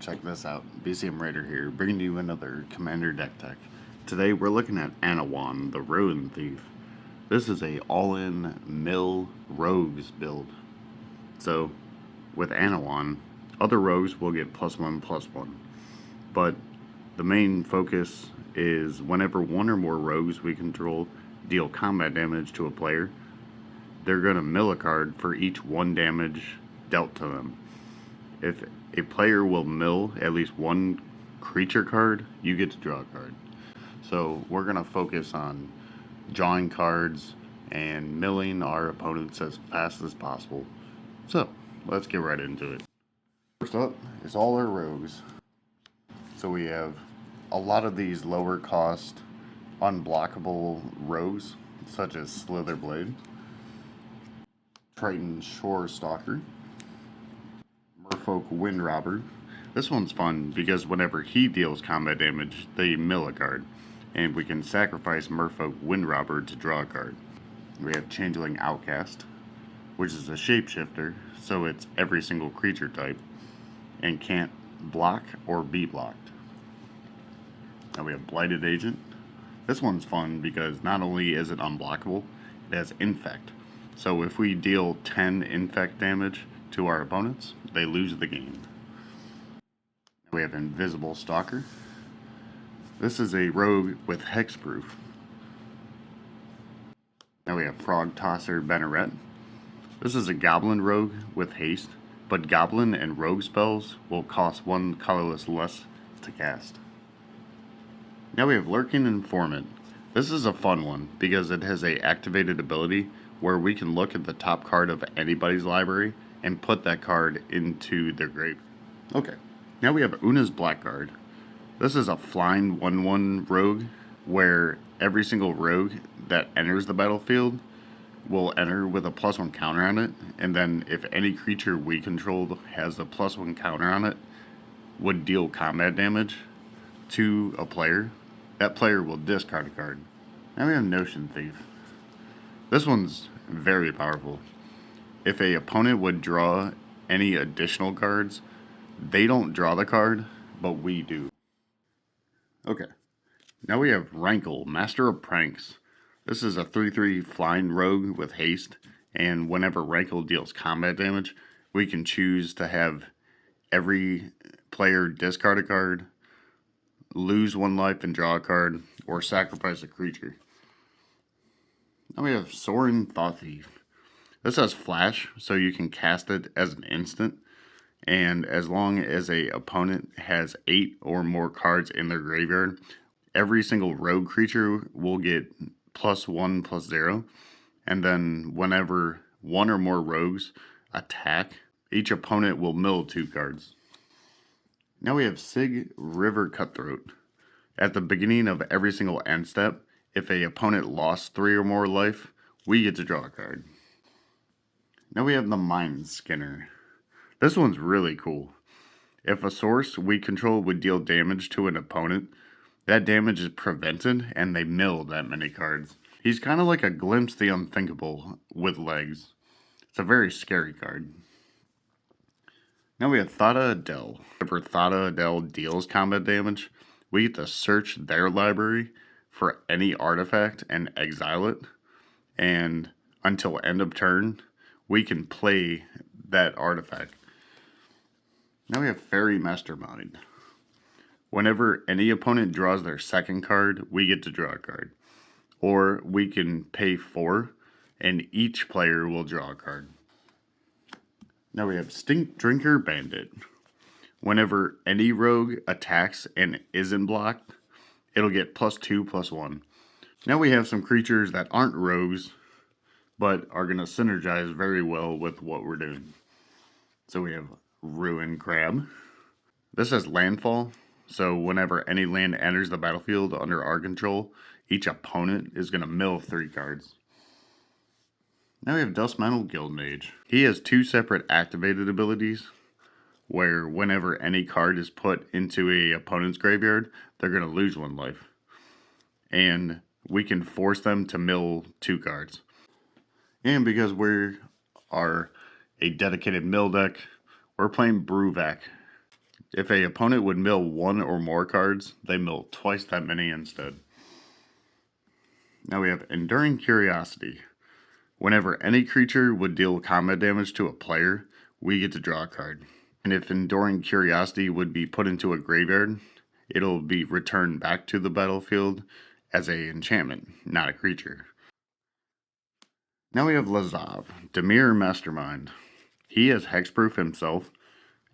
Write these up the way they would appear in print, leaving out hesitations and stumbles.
check this out. BCM Raider here, bringing you another Commander deck tech. Today we're looking at Tex-Anowon, the Rodent Thief. This is a all-in mill rogues build. So, with Tex-Anowon, other rogues will get +1/+1. But the main focus is whenever one or more rogues we control deal combat damage to a player, they're going to mill a card for each 1 damage dealt to them. If a player will mill at least 1 creature card, you get to draw a card. So we're going to focus on drawing cards and milling our opponents as fast as possible. So let's get right into it. First up is all our rogues. So we have a lot of these lower cost unblockable rogues, such as Slitherblade, Triton Shore Stalker, Merfolk Windrobber. This one's fun because whenever he deals combat damage, they mill a card, and we can sacrifice Merfolk Windrobber to draw a card. We have Changeling Outcast, which is a shapeshifter, so it's every single creature type, and can't block or be blocked. Now we have Blighted Agent. This one's fun because not only is it unblockable, it has Infect. So if we deal 10 Infect damage to our opponents, they lose the game. We have Invisible Stalker. This is a rogue with hexproof. Now we have Frog Tosser Banneret. This is a goblin rogue with haste, but goblin and rogue spells will cost 1 colorless less to cast. Now we have Lurking Informant. This is a fun one because it has a activated ability where we can look at the top card of anybody's library and put that card into their grave. Okay, now we have Una's Blackguard. This is a flying 1/1 rogue where every single rogue that enters the battlefield will enter with a +1 counter on it, and then if any creature we control has a +1 counter on it, would deal combat damage to a player, that player will discard a card. Now we have Notion Thief. This one's very powerful. If a opponent would draw any additional cards, they don't draw the card, but we do. Okay, now we have Rankle, Master of Pranks. This is a 3/3 flying rogue with haste, and whenever Rankle deals combat damage, we can choose to have every player discard a card, lose 1 life and draw a card, or sacrifice a creature. Now we have Sorin Thought Thief. This has flash, so you can cast it as an instant, and as long as a opponent has 8 or more cards in their graveyard, every single rogue creature will get +1/+0, and then whenever 1 or more rogues attack, each opponent will mill 2 cards. Now we have Sig River Cutthroat. At the beginning of every single end step, if a opponent lost 3 or more life, we get to draw a card. Now we have the Mind Skinner. This one's really cool. If a source we control would deal damage to an opponent, that damage is prevented and they mill that many cards. He's kind of like a Glimpse the Unthinkable with legs. It's a very scary card. Now we have Thada Adel. If Thada Adel deals combat damage, we get to search their library for any artifact and exile it. And until end of turn, we can play that artifact. Now we have Fairy Mastermind. Whenever any opponent draws their second card, we get to draw a card. Or we can pay 4, and each player will draw a card. Now we have Stink Drinker Bandit. Whenever any rogue attacks and isn't blocked, it'll get +2/+1. Now we have some creatures that aren't rogues, but are going to synergize very well with what we're doing. So we have Ruin Crab. This has landfall, so whenever any land enters the battlefield under our control, each opponent is going to mill 3 cards. Now we have Dustmantle Guildmage. He has 2 separate activated abilities, where whenever any card is put into a opponent's graveyard, they're going to lose 1 life. And we can force them to mill 2 cards. And because we are a dedicated mill deck, we're playing Bruvac. If a opponent would mill one or more cards, they mill twice that many instead. Now we have Enduring Curiosity. Whenever any creature would deal combat damage to a player, we get to draw a card. And if Enduring Curiosity would be put into a graveyard, it'll be returned back to the battlefield as a enchantment, not a creature. Now we have Lazav, Dimir Mastermind. He has hexproof himself,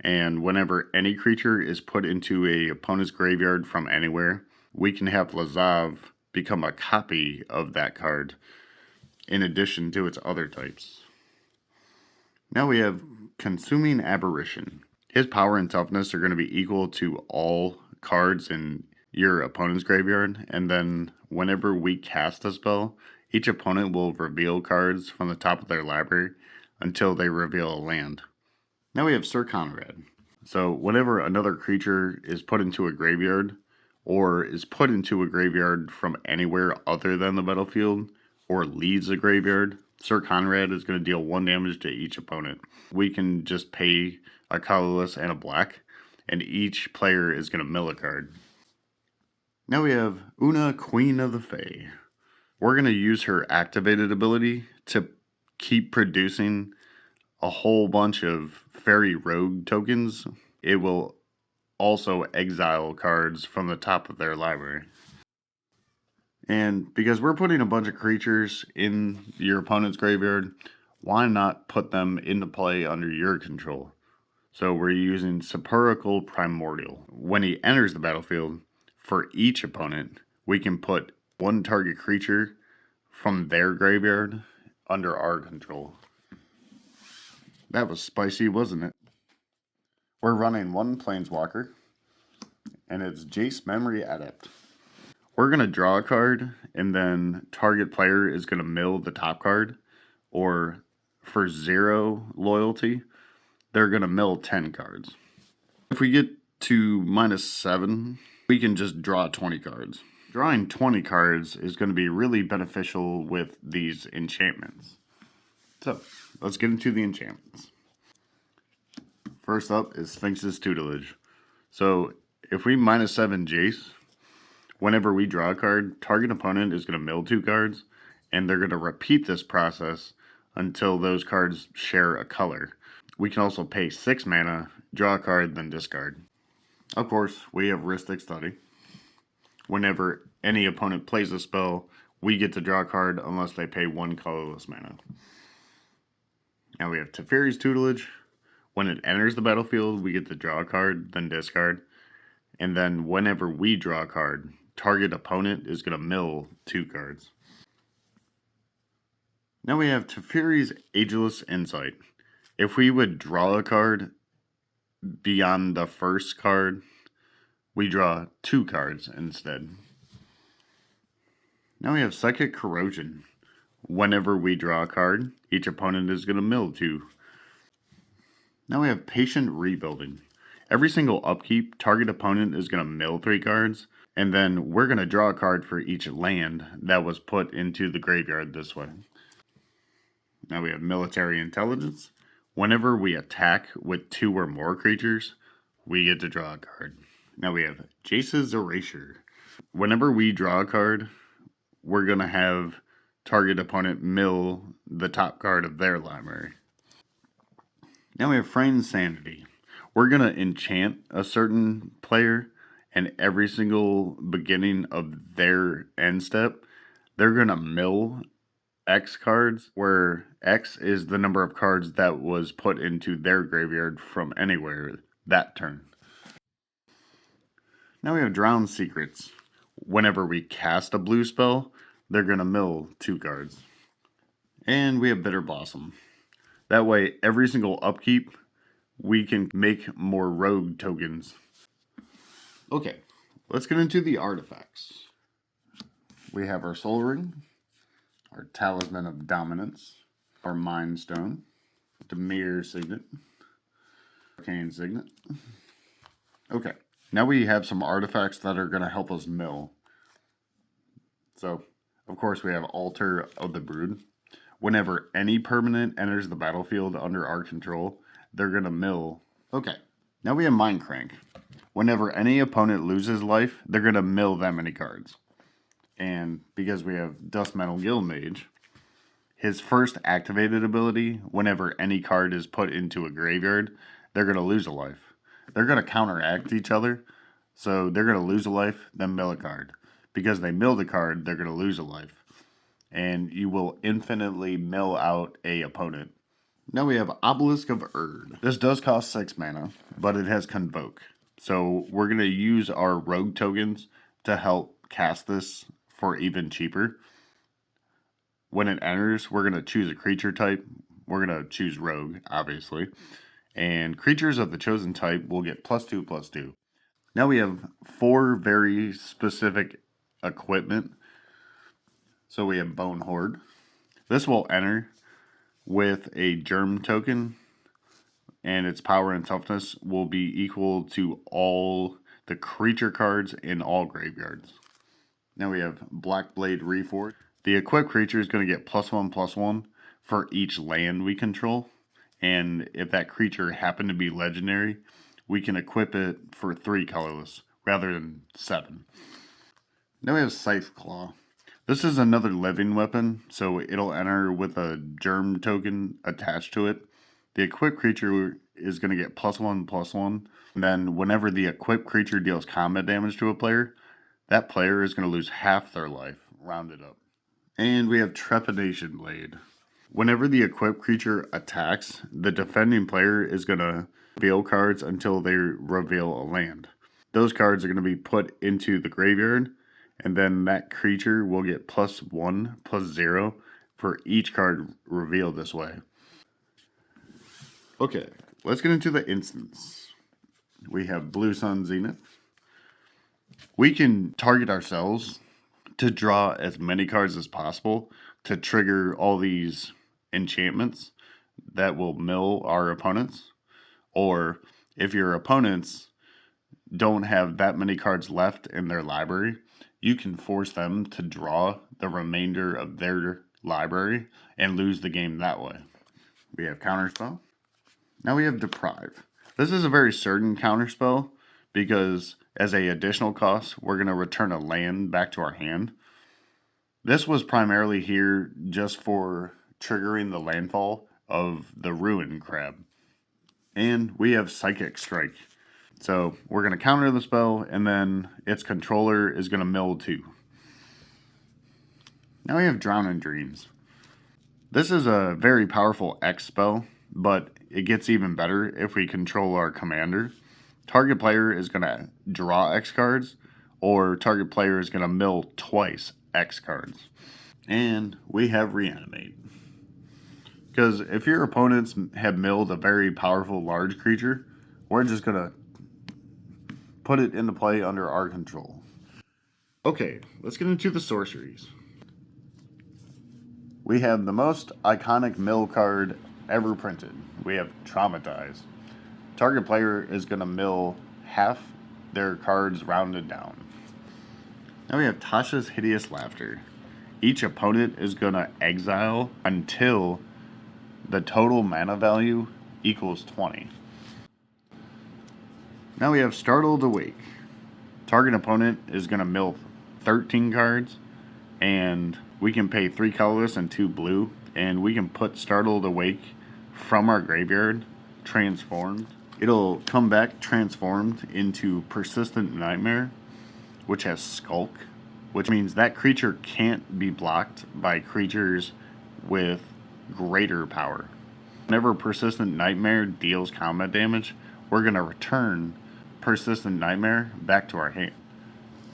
and whenever any creature is put into a opponent's graveyard from anywhere, we can have Lazav become a copy of that card in addition to its other types. Now we have Consuming Aberration. His power and toughness are going to be equal to all cards in your opponent's graveyard, and then whenever we cast a spell, each opponent will reveal cards from the top of their library until they reveal a land. Now we have Sir Conrad. So whenever another creature is put into a graveyard, or is put into a graveyard from anywhere other than the battlefield, or leaves a graveyard, Sir Conrad is going to deal 1 damage to each opponent. We can just pay a colorless and a black, and each player is going to mill a card. Now we have Una, Queen of the Fae. We're going to use her activated ability to keep producing a whole bunch of fairy rogue tokens. It will also exile cards from the top of their library. And because we're putting a bunch of creatures in your opponent's graveyard, why not put them into play under your control? So we're using Sepulchral Primordial. When he enters the battlefield, for each opponent, we can put one target creature from their graveyard under our control. That was spicy, wasn't it? We're running one Planeswalker, and it's Jace Memory Adept. We're going to draw a card, and then target player is going to mill the top card, or for 0 loyalty, they're going to mill 10 cards. If we get to -7, we can just draw 20 cards. Drawing 20 cards is going to be really beneficial with these enchantments. So, let's get into the enchantments. First up is Sphinx's Tutelage. So, if we -7 Jace, whenever we draw a card, target opponent is going to mill 2 cards, and they're going to repeat this process until those cards share a color. We can also pay 6 mana, draw a card, then discard. Of course, we have Rhystic Study. Whenever any opponent plays a spell, we get to draw a card unless they pay 1 colorless mana. Now we have Teferi's Tutelage. When it enters the battlefield, we get to draw a card, then discard. And then whenever we draw a card, target opponent is going to mill 2 cards. Now we have Teferi's Ageless Insight. If we would draw a card beyond the first card, we draw 2 cards instead. Now we have Psychic Corrosion. Whenever we draw a card, each opponent is going to mill 2. Now we have Patient Rebuilding. Every single upkeep, target opponent is going to mill 3 cards, and then we're going to draw a card for each land that was put into the graveyard this way. Now we have Military Intelligence. Whenever we attack with 2 or more creatures, we get to draw a card. Now we have Jace's Erasure. Whenever we draw a card, we're going to have target opponent mill the top card of their library. Now we have Frane's Sanity. We're going to enchant a certain player, and every single beginning of their end step, they're going to mill X cards, where X is the number of cards that was put into their graveyard from anywhere that turn. Now we have Drowned Secrets. Whenever we cast a blue spell, they're going to mill 2 cards. And we have Bitter Blossom. That way, every single upkeep, we can make more rogue tokens. Okay, let's get into the artifacts. We have our Soul Ring, our Talisman of Dominance, our Mind Stone, Dimir Signet, Arcane Signet. Okay, now we have some artifacts that are going to help us mill. So, of course, we have Altar of the Brood. Whenever any permanent enters the battlefield under our control, they're going to mill. Okay, Now we have Mind Crank. Whenever any opponent loses life, they're going to mill that many cards. And because we have Dust Metal Guild Mage, his first activated ability, whenever any card is put into a graveyard, they're going to lose a life. They're going to counteract each other, so they're going to lose a life, then mill a card. Because they mill the card, they're going to lose a life. And you will infinitely mill out a opponent. Now we have Obelisk of Erd. This does cost 6 mana, but it has Convoke. So we're going to use our Rogue tokens to help cast this for even cheaper. When it enters, we're going to choose a creature type. We're going to choose Rogue, obviously. And creatures of the chosen type will get +2/+2. Now we have 4 very specific equipment. So we have Bone Horde. This will enter with a Germ token, and its power and toughness will be equal to all the creature cards in all graveyards. Now we have Blackblade Reforged. The equipped creature is going to get +1/+1 for each land we control. And if that creature happened to be legendary, we can equip it for 3 colorless rather than 7. Now we have Scythe Claw. This is another living weapon, so it'll enter with a germ token attached to it. The equipped creature is going to get +1/+1. And then whenever the equipped creature deals combat damage to a player, that player is going to lose half their life, rounded up. And we have Trepidation Blade. Whenever the equipped creature attacks, the defending player is going to reveal cards until they reveal a land. Those cards are going to be put into the graveyard, and then that creature will get +1/+0 for each card revealed this way. Okay, let's get into the instance. We have Blue Sun Zenith. We can target ourselves to draw as many cards as possible to trigger all these enchantments that will mill our opponents. Or if your opponents don't have that many cards left in their library, you can force them to draw the remainder of their library and lose the game that way. We have Counterspell. Now we have Deprive. This is a very certain counterspell because as a additional cost, we're going to return a land back to our hand. This was primarily here just for triggering the landfall of the Ruin Crab. And we have Psychic Strike. So we're going to counter the spell, and then its controller is going to mill 2. Now we have Drown in Dreams. This is a very powerful X spell, but it gets even better if we control our commander. Target player is going to draw X cards, or target player is going to mill twice X cards. And we have Reanimate. Because if your opponents have milled a very powerful large creature, we're just going to put it into play under our control. Okay, let's get into the sorceries. We have the most iconic mill card ever printed. We have Traumatized. Target player is going to mill half their cards rounded down. Now we have Tasha's Hideous Laughter. Each opponent is going to exile until the total mana value equals 20. Now we have Startled Awake. Target opponent is going to mill 13 cards, and we can pay 3 colorless and 2 blue, and we can put Startled Awake from our graveyard, transformed. It'll come back transformed into Persistent Nightmare, which has Skulk, which means that creature can't be blocked by creatures with greater power. Whenever Persistent Nightmare deals combat damage, we're going to return Persistent Nightmare back to our hand.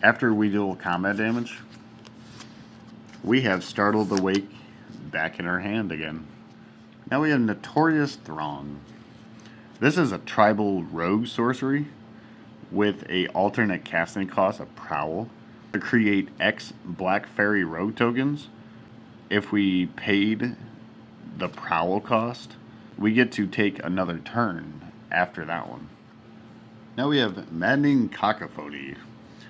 After we deal combat damage, we have Startled Awake back in our hand again. Now we have Notorious Throng. This is a tribal rogue sorcery with a alternate casting cost of Prowl to create X Black Fairy Rogue tokens. If we paid the Prowl cost, we get to take another turn after that one. Now we have Maddening Cacophony.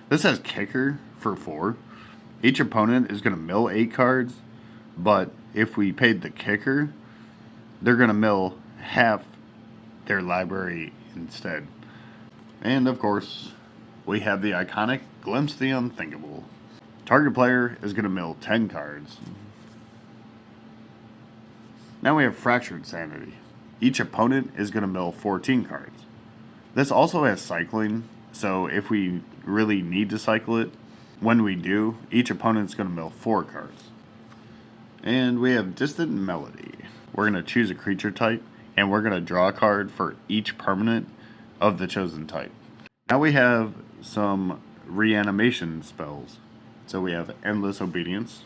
This has Kicker for 4. Each opponent is going to mill 8 cards, but if we paid the Kicker, they're going to mill half their library instead. And of course, we have the iconic Glimpse the Unthinkable. Target player is going to mill 10 cards. Now we have Fractured Sanity. Each opponent is going to mill 14 cards. This also has cycling, so if we really need to cycle it, when we do, each opponent's going to mill 4 cards. And we have Distant Melody. We're going to choose a creature type, and we're going to draw a card for each permanent of the chosen type. Now we have some reanimation spells. So we have Endless Obedience.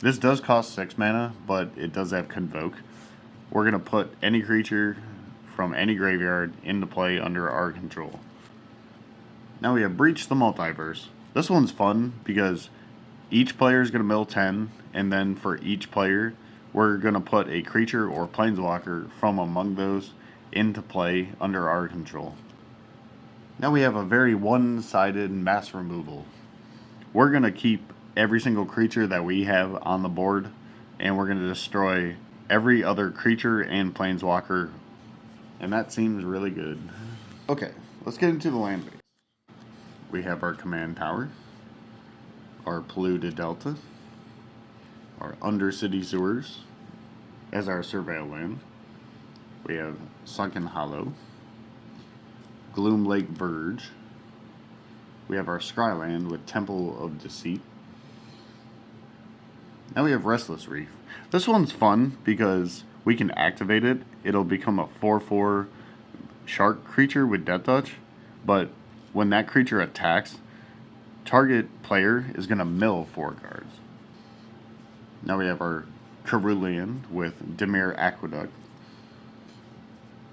This does cost 6 mana, but it does have Convoke. We're going to put any creature from any graveyard into play under our control. Now we have Breach the Multiverse. This one's fun because each player is going to mill 10, and then for each player, we're going to put a creature or planeswalker from among those into play under our control. Now we have a very one-sided mass removal. We're going to keep every single creature that we have on the board, and we're going to destroy every other creature and planeswalker, and that seems really good. Okay, let's get into the land base. We have our command tower, our polluted delta, our undercity sewers as our surveil land. We have Sunken Hollow, Gloom Lake Verge. We have our Scryland with Temple of Deceit. Now we have Restless Reef. This one's fun because we can activate it. It'll become a 4/4 shark creature with Death Touch, but when that creature attacks, target player is going to mill 4 cards. Now we have our Cerulean with Dimir Aqueduct.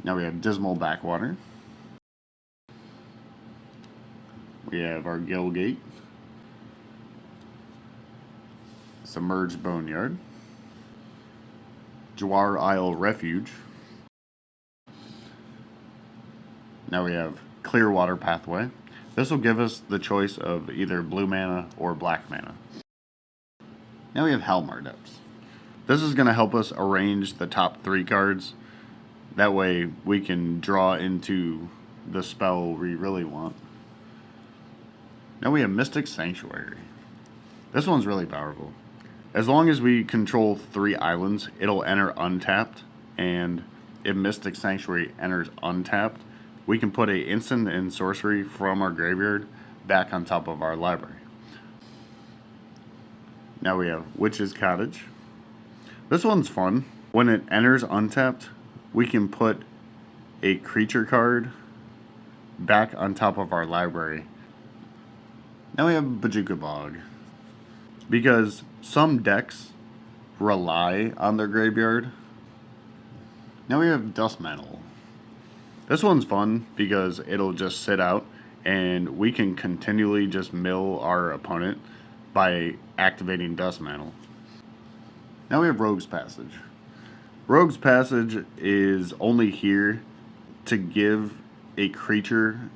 Now we have Dismal Backwater. We have our Gilgate, Submerged Boneyard, Jawar Isle Refuge. Now we have Clearwater Pathway. This will give us the choice of either blue mana or black mana. Now we have Halmar Depths. This is going to help us arrange the top 3 cards. That way we can draw into the spell we really want. Now we have Mystic Sanctuary. This one's really powerful. As long as we control 3 islands, it'll enter untapped, and if Mystic Sanctuary enters untapped, we can put an instant and sorcery from our graveyard back on top of our library. Now we have Witch's Cottage. This one's fun. When it enters untapped, we can put a creature card back on top of our library. Now we have Bojuka Bog. Because some decks rely on their graveyard. Now we have Dust Mantle. This one's fun because it'll just sit out and we can continually just mill our opponent by activating Dust Mantle. Now we have Rogue's Passage. Rogue's Passage is only here to give a creature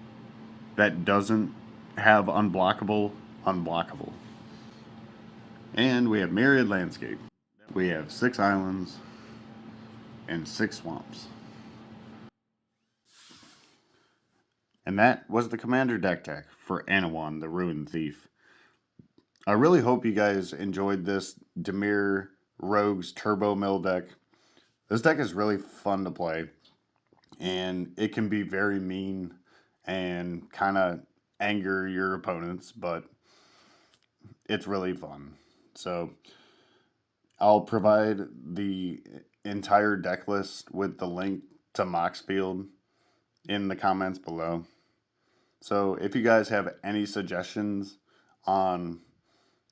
that doesn't have unblockable. And we have Myriad Landscape. We have 6 islands and 6 swamps. And that was the Commander deck tech for Tex-Anowon, the Ruined Thief. I really hope you guys enjoyed this Dimir Rogue's Turbo Mill deck. This deck is really fun to play, and it can be very mean and kind of anger your opponents, but it's really fun. So I'll provide the entire deck list with the link to Moxfield in the comments below. So if you guys have any suggestions on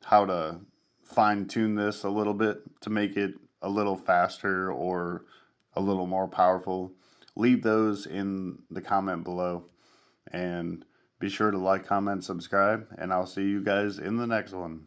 how to fine tune this a little bit to make it a little faster or a little more powerful, leave those in the comment below. And be sure to like, comment, subscribe, and I'll see you guys in the next one.